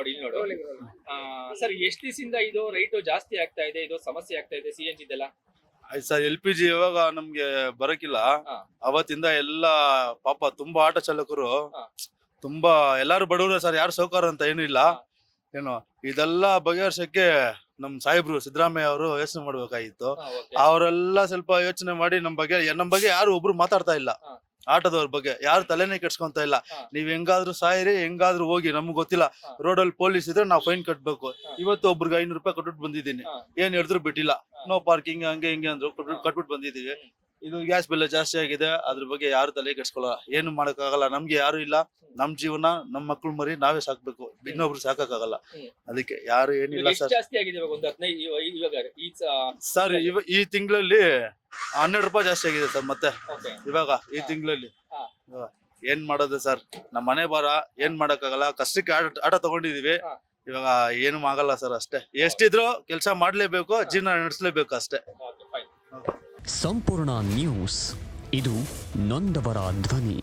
ಇಲ್ಲಿ ನೋಡು. ಸರ್ ಎಷ್ಟು ದಿವಸದಿಂದ ಇದು ರೈಟ್ ಜಾಸ್ತಿ ಆಗ್ತಾ ಇದೆ, ಇದು ಸಮಸ್ಯೆ ಆಗ್ತಾ ಇದೆ CNG ಇದೆಲ್ಲ? ಆಯ್ತು ಸರ್, LPG ಇವಾಗ ನಮ್ಗೆ ಬರಕಿಲ್ಲ. ಹಾ. ಅವತ್ತಿಂದ ಎಲ್ಲ ಪಾಪ ತುಂಬಾ ಆಟೋ ಚಾಲಕರು ಹಾ. ತುಂಬಾ ಎಲ್ಲಾರು ಬಡವರು ಸರ್, ಯಾರು ಸೌಕಾರ ಅಂತ ಏನು ಇಲ್ಲ. ಹಾ. ಏನು ಇದೆಲ್ಲ ಬಗೆಹರಿಸಕ್ಕೆ ನಮ್ ಸಾಹೇಬ್ರು ಸಿದ್ದರಾಮಯ್ಯ ಅವರು ಯೋಚನೆ ಮಾಡ್ಬೇಕಾಗಿತ್ತು. ಓಕೆ. ಅವರೆಲ್ಲ ಸ್ವಲ್ಪ ಯೋಚನೆ ಮಾಡಿ ನಮ್ ಬಗ್ಗೆ ಯಾರು ಒಬ್ರು ಮಾತಾಡ್ತಾ ಇಲ್ಲ. ಹಾ. ಆಟೋದವ್ರ ಬಗ್ಗೆ ಯಾರು ತಲೆನೇ ಕೆಡ್ಸ್ಕೊಂತ ಇಲ್ಲ. ಹಾ. ನೀವ್ ಹೆಂಗಾದ್ರೂ ಸಾಯಿರಿ, ಹೆಂಗಾದ್ರೂ ಹೋಗಿ, ನಮ್ಗ್ ಗೊತ್ತಿಲ್ಲ. ಹಾ. ರೋಡಲ್ಲಿ ಪೊಲೀಸ್ ಇದ್ರೆ ನಾವು ಫೈನ್ ಕಟ್ಬೇಕು. ಹಾ. ಇವತ್ತು ಒಬ್ರಿಗೆ 500 ರೂಪಾಯಿ ಕಟ್ಬಿಟ್ಟು ಬಂದಿದ್ದೀನಿ. ಹಾ. ಏನ್ ಹೇಳಿದ್ರು ಬಿಟ್ಟಿಲ್ಲ. ಹಾ. ನೋ ಪಾರ್ಕಿಂಗ್ ಹಂಗೆ ಹಿಂಗೆ ಅಂದ್ರು ಕಟ್ಬಿಟ್ಟು ಬಂದಿದೀವಿ. ಇದು ಗ್ಯಾಸ್ ಬೆಲೆ ಜಾಸ್ತಿ ಆಗಿದೆ, ಅದ್ರ ಬಗ್ಗೆ ಯಾರು ತಲೆ ಕೆಡ್ಸ್ಕೊಲ್ಲ. ಏನು ಮಾಡಕ್ಕಾಗಲ್ಲ, ನಮ್ಗೆ ಯಾರು ಇಲ್ಲ. ನಮ್ ಜೀವನ ನಮ್ ಮಕ್ಳು ಮರಿ ನಾವೇ ಸಾಕ್ಬೇಕು, ಇನ್ನೊಬ್ರು ಸಾಕಕ್ಕಾಗಲ್ಲ. ಅದಕ್ಕೆ ಯಾರು ಏನಿಲ್ಲ ಎಷ್ಟು ಸರ್. ಜಾಸ್ತಿ ಆಗಿದೆ ಇವಾಗ? ಒಂದು 15 ಇವಾಗ ಸರ್ ಈ ತಿಂಗಳಲ್ಲಿ 12 ರೂಪಾಯಿ ಜಾಸ್ತಿ ಆಗಿದೆ ಸರ್. ಮತ್ತೆ ಓಕೆ. ಇವಾಗ ಈ ಹಾ. ತಿಂಗಳಲ್ಲಿ ಹಾ. ಏನ್ ಮಾಡೋದು ಸರ್, ನಮ್ಮ ಮನೆ ಭಾರ ಏನ್ ಮಾಡಕ್ಕಾಗಲ್ಲ. ಕಷ್ಟಕ್ಕೆ ಆಟ ತಗೊಂಡಿದೀವಿ. ಹಾ. ಇವಾಗ ಏನು ಆಗಲ್ಲ ಸರ್. ಅಷ್ಟೇ, ಎಷ್ಟಿದ್ರು ಕೆಲಸ ಮಾಡ್ಲೇಬೇಕು, ಜೀವನ ನಡೆಸಲೇಬೇಕು ಅಷ್ಟೇ. Okay, fine. ಸಂಪೂರ್ಣ ನ್ಯೂಸ್, ಇದು ನೊಂದವರ ಧ್ವನಿ.